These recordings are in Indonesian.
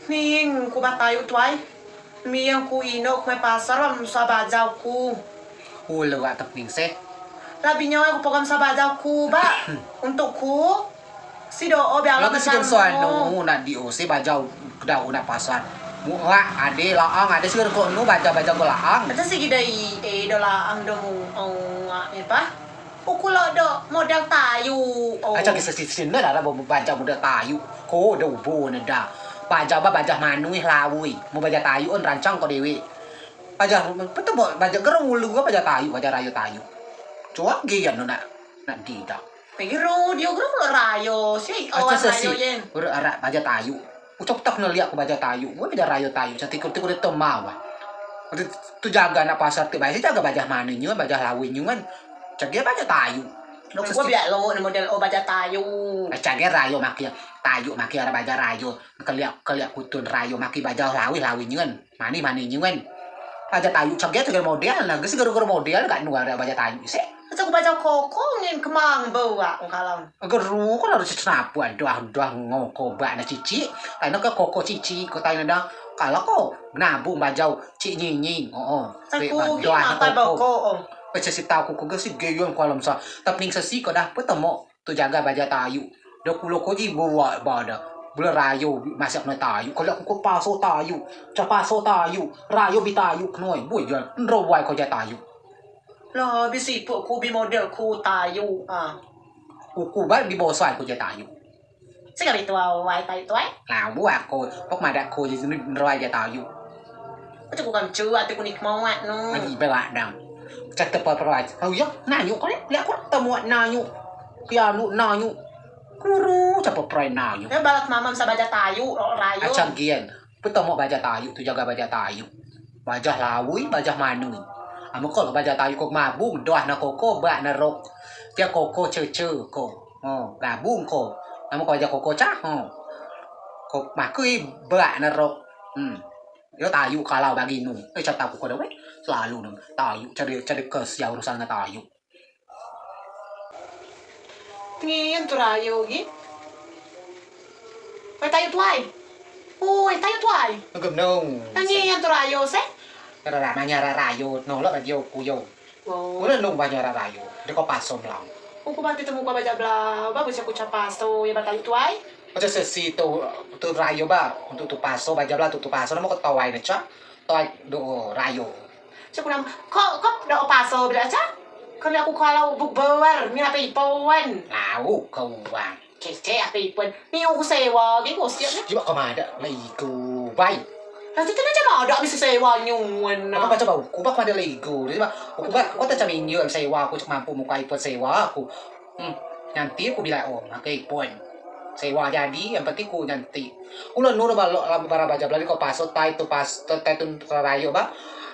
Ning ku ba tayo tuay? Miyang ku ino kwe pasaram sa bajaw ku. Hula wa tapning se. Labi niya ko pagam sa bajaw ku ba? Untuk ku? Si do o biala Lalu siguro soal no na di o se bajaw daw na pasar. Muha ade laang ade siguro ko no baja ko laang. Ata sige day do la ang do mo ang pa? Ukula do modal tayo. Aja kisah sisi na lah baja muda tayu. Ko do bo na da. Baja manui lawi. Mau baja tayu on rancang ko dewi. Baja betul bo baja gerong ulu baja tayu baja rayo tayu. Cuak gian no na di da. Pero dia gerong lo rayo si awan rayo yen. Ur ara baja tayu. Ucok tak na liak ko baja tayu. Mo baja rayo tayu. Sa tikur-tikur itu mawa. Tu jaga na pasar ti baja jaga baja manu nyu baja lawi nyu kan. Cagia baja tayu. Gua biak lo model o baja tayu. Cagia rayo maki tayu maki ara baja rayo. Keliak kutun rayo maki baja lawi nyu kan. Mani nyu kan. Baja tayu cagia cagia model nah geus gara-gara model gak nu ada baja tayu sih. Sa ko baja koko ngin kemang bawa kalam. Geru ko harus senapuan doang ngoko ba na cici. Lain ke koko cici ko tayo na kalau ko nabung bajau ci nyinying. Oo. Sa ko apa bako. Baca si tahu ko gasi gayon ko alam sa tapning sa si ko dah petemo tu jaga baja tayu. Do kulo ko ji bawa bada. Bula rayo masak na tayo. Kalau ko paso tayo. Ca paso tayo. Rayo bitayo knoy. Boy yan. Rawai ko ja tayo. Lah bisi po ku bi model ku tayo Ku ba di bosai ko ja tayo. Sige itu awai tayo tuai. Lah buat ko pok madak ko ji rawai ja tayo. Ko cu kam chu ati ku nik mau no. Lagi bela dang. Cak tepat perai. Hau ya, nanyu ko lihat ko temuan nanyu. Kia nu nanyu. Kuru cepat perai nanyu. Ya balat mamam sa baja tayu rayo. Acang gian. Petemu baja tayu tu jaga baja tayu. Baja lawi, baja manui. Amo ko baja tayu ko mabung doah na koko ba na rok. Dia koko ce ko. Oh, gabung ko. Amo ko baja koko cah. Oh. Ko makui ba na rok. Yo tayu kalau bagi nu. Cap tahu ko dewe. Selalu dong tayu cari kes ya urusan tayu. Tingin tu rayo gi. Oi tayo tuai. Oi tayo tuai. Ngem no. Tingin tu rayo se. Rara manya rayo no lo radio kuyo. Oh. Udah nung banyak rayo. Dia ko pasom lang. Ko ba temu ko baja bla. Ba bisa ku capaso ya batayo tuai. Macam sesi tu rayo ba untuk tu paso baja bla tu paso namo ko tawai na cha. Tawai do rayo. Cuk nam kok do paso bila cha. Kan aku kalau buk bawar mi apa ipowan. Lau kau wang. Kece apa ipon. Mi aku sewa gi ko siap na. Jiba ko mada laigo bai. Nanti tu na ada bisa sewa nyuan na. Apa baca bau? Ku bak mada laigo. Jadi ba ku ba ko ta camin yo sewa aku cuk mampu muka ipon sewa aku. Nanti aku bilang oh pakai ipon. Sewa jadi yang penting ku nanti. Ulah nur ba para baca bla ko paso tai tu rayo ba.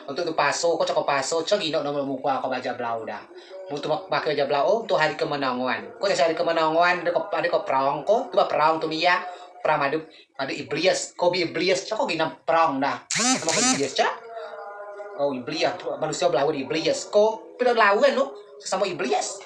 Untuk tu paso, ko cakap paso, cak ino nama muka ko baca blau dah. Butuh pakai baca blau, tu hari kemenangan. Ko hari kemenangan, ada ko perang ko, tu perang tu mia, perang ada iblis, ko iblis, cak ko gina perang dah. Sama ko iblis cak. Oh iblis, manusia blau iblis, ko pada blau kan lu, sama iblis.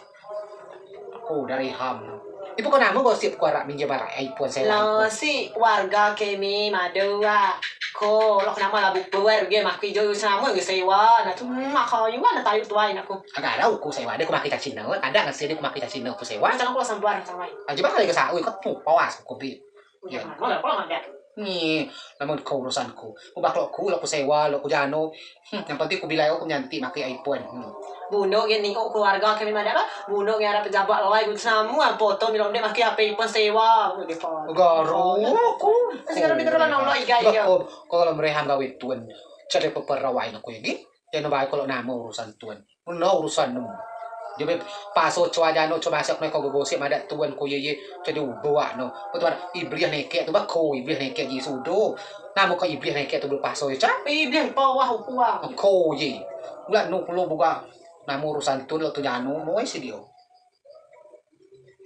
Aku dari ham. Ibu ko nama gosip ko arak minjem barak iPhone saya. Lo si warga kami madua. Ko lo nama labuk buwer ge maki jo sama ge sewa na tu makayu na tayo tuai na ko. Agak ada ku sewa, dia ku maki cacing na. Ada nggak sih dia ku maki cacing na ku sewa? Jangan ko sambuar sama. Aja bang lagi sa, ko tu pawas ko bi. Ya, ko ada. Nih, namun kau urusanku. Ku baklo ku lo ku sewa, lo ku jano. Yang penting ku bilai aku nyanti maki iPhone. Buno ge ning ko keluarga kami madaba. Buno ge ada pejabat loai ku sama foto mi londe maki HP pun sewa. Garo ku. Sekarang mikir lah nolo igai ya. Ko kalau mereham gawe tuan. Cari peperawai aku lagi. Jangan baik kalau nama urusan tuan. No urusan nemu. Dia paso cuaca no coba masak no kau gosip ada tuan ko ye jadi bawa no. Betul iblis neket tu bak ko iblis neket ji sudo. Nama ko iblis neket tu paso ya cak. Iblis bawah ukuang. Ko ye. Ulah no pulo buka nama urusan tuan lo tu jano mo si dia.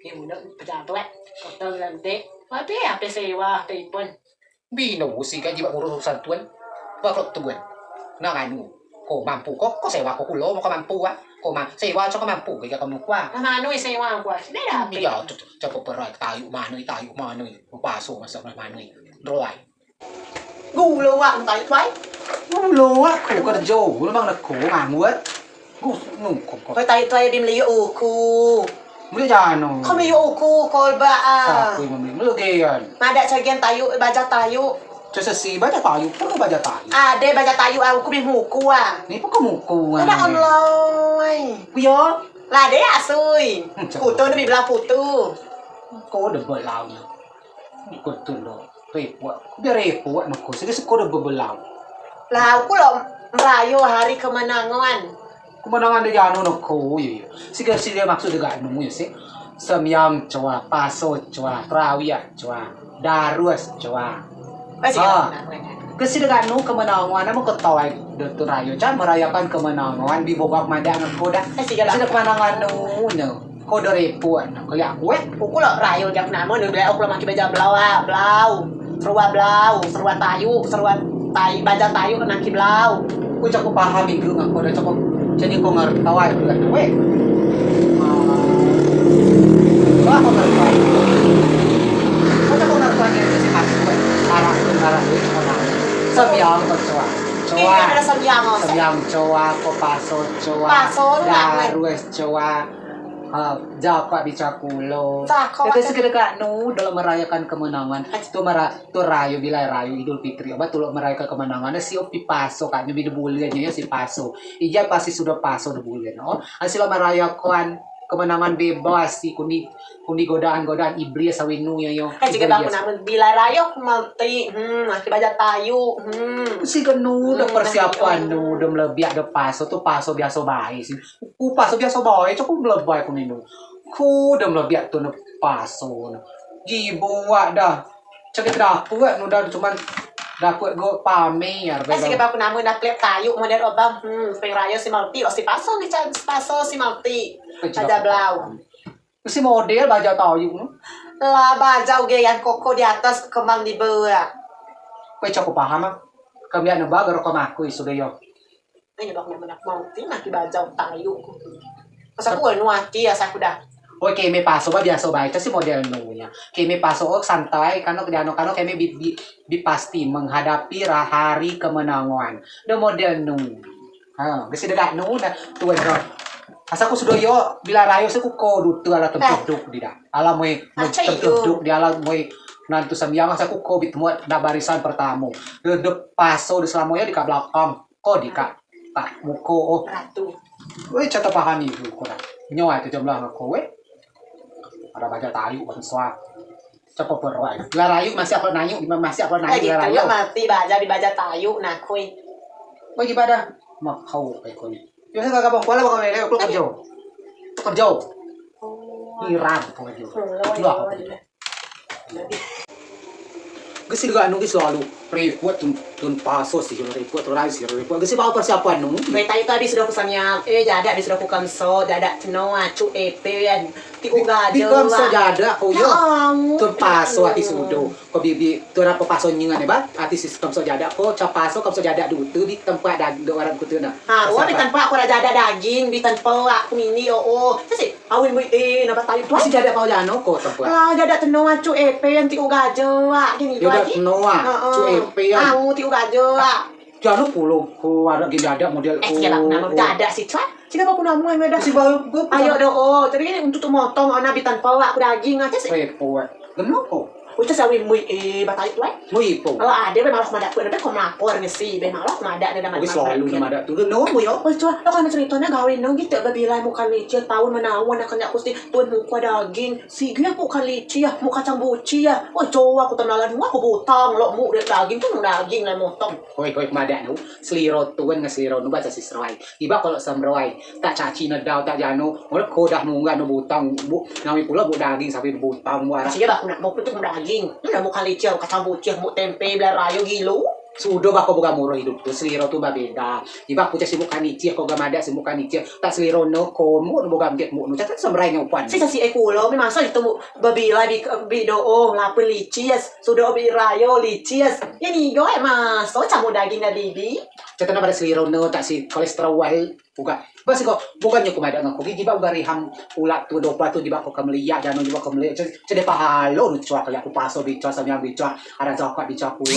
Ni budak pejabat. Kota lande. Apa sewa telepon. Bino si kan jiba urusan tuan. Baklo tuan. Nah anu. Ko mampu kok sewa ko kulo mo ko mampu ah. Ko ma sewa cho ko mampu kaya kamu kwa. Mano sewa ko. Tidak apa. Ya, coba perai tayu mana tayu mana. Paso masak mana. Droi. luôn ạ, tay quay. Lu á, khổ cái dầu, nó mang là khổ mà muốt. Gu nung khổ. Thôi tay đi liu ku. Mới ra nó. Không liu ku coi ba Sa à. kui mà mình lơ ghê à. Mà đã cho gen tayu baca tayu. Cho sesi baca tayu, pun baca tayu. À đây baca tayu aku bin huku à. Ni pun kamu ku. Nó đã online. Kuyo. Là đấy à xui. Phụ tư nó bị là phụ tư. Kau udah belau ni. Ikut tu lo. Repot. Dia repot nak kau. Sekali kau udah berbelau. Là aku lo merayu hari kemenangan. Kemenangan dia jano nak kau ye. Sekali dia maksud dia gak nemu sih. Semyam coba, paso coba, trawiyah coba, darus coba. Masih Kesidagan nu kemenangan namun ketawai Dr. Rayo Chan merayakan kemenangan di bogak madang koda. Sida kemenangan nu nya. Koda repuan kayak gue. Aku lo rayu jak nama nu bela aku lo maki baja blau. Serua tayu, baja tayu kena ki blau. Ku cukup paham itu nggak koda cukup. Jadi kau ngerti tawai bukan we. Wah kau ngerti. Kau cukup ngerti yang si mas gue. Arah itu mana? Semyang coba. Ini ada semyang oh. Semyang coba, ko paso coba. Paso darus coba. Jakak bicara kulo. Jadi sekedar nu dalam merayakan kemenangan. Tu rayu bila rayu Idul Fitri. Apa tu merayakan kemenangan si opi paso kan nyobi bulan ya si paso. Iya pasti sudah paso de bulan. Oh, asilo merayakan kemenangan bebas si kuning godaan iblis sawinu ya yo. Jika bangun namun bila rayu malti maki baja tayu. Si kenu udah persiapan nu udah lebih ada paso tu paso biasa baik sih. Ku paso biasa baik cukup lebih ku ninu. Ku udah lebih tu nu paso. Gibuat dah. Cakap dapur nu dah cuman dapur go pamer. Jika bangun namun nak lihat tayu model obam peng rayu si malti lo si paso nih paso si malti. Baja blau. Si model baja tayu nu. Lah baja uge yang koko di atas kembang di bawah. Kau cukup paham ah. Kami ada bagar kau maku sudah yo. Ini bakal menak mau tina di baja tayu. Pas aku nuati ya saya udah. Oke, kami paso ba biasa baik si model nu nya. Kami paso santai karena kami bi pasti menghadapi hari kemenangan. The model nu. Geus dekat nu dah tuan ro. Asa aku sudah yo bila rayo se ku ko tu ala tempeduk di dah. Ala moy tempeduk di ala moy nantu samyang asa ku ko bitmuat da barisan pertama. De paso de selamoya di ka belakang. Ko di ka tak muko ratu. We cata paham itu ko dah. Nyawa itu jumlah ko we. Ada baca tayu kan soal. Cepat berwai. Bila rayu masih apa nayu, masih apa nayu bila rayu. Mati baja tayu nah kuy. Wah gimana? Mak kau kayak kau ni. Biasa kagak bang kuala bakal lele aku kerja. Irang kau kerja. Lu apa? Gesi juga anu gesi lalu repot tun paso sih repot rayu sih repot. Gesi bawa persiapan nu. Tayu tadi sudah kusamnya jada di sudah kukamso jada cenoa cu epean ti uga Di kamso jada kau yo. Tun paso ati sudo. Kau bibi tu apa paso nyingan ba? Ati sis kamso jada kau cap paso kamso jada dutu di tempat ada orang kutu na. Wah di tanpa aku ada jada daging di tanpa aku mini sih awin mu napa tayu Masih jada kau jano kau tempat. lah jada cenoa cu epean ti uga jawa gini Jada cenoa cu epean. ti uga jawa. Jangan pulau ku ada gini ada model. Sekarang nama jada sih cuy. Jika aku namu yang beda Si baru gue. ayo do jadi ini untuk motong nabi tanpa aku daging aja sih. Repot. Kenapa? Ucap sawi mui batai tuai. Mui po. Kalau ada be malah madak pun ada kok lapor ngesi be malah madak ada Oke selalu nama ada tuh. No mu yo. Oh cuy, lo kan ceritanya gawin dong gitu babila muka licin tahun menawan akan aku sih tuan muka daging. Si dia muka licin ya, muka kacang buci ya. Oh coba aku tenalan aku butang lo mu daging tuh daging lah motong. Koi mada nu. Seliro tuan ngeseliro nu baca sisrawai. Iba kalau samrawai tak caci nedau tak jano. Mulai kodah munggah nu butang bu. Nawi pula bu daging sampai butang warah. Siapa aku nak mau itu daging. Udah muka licin, kacang buci, mu tempe, belah rayu gilo. Sudah bako buka murah hidup tuh seliro tuh beda. Iba aku cek sibuk kanicir kau gak ada sibuk kanicir tak seliro no komu nu buka mget mu nu catat samrai ngopan. Si ekulo memang so itu babila di do lapin licis, sudah bi rayo licis. Ya nih go mas, so camu daging dari bibi. Catat pada seliro no tak si kolesterol buka. Basi kok bukannya kumada ngako giba ugariham ulat tu dopa tu diba ko kamliya jano diba kamliya cede pahalo nu cua kali aku paso bicara samyang bicara ada zakat bicara kulo.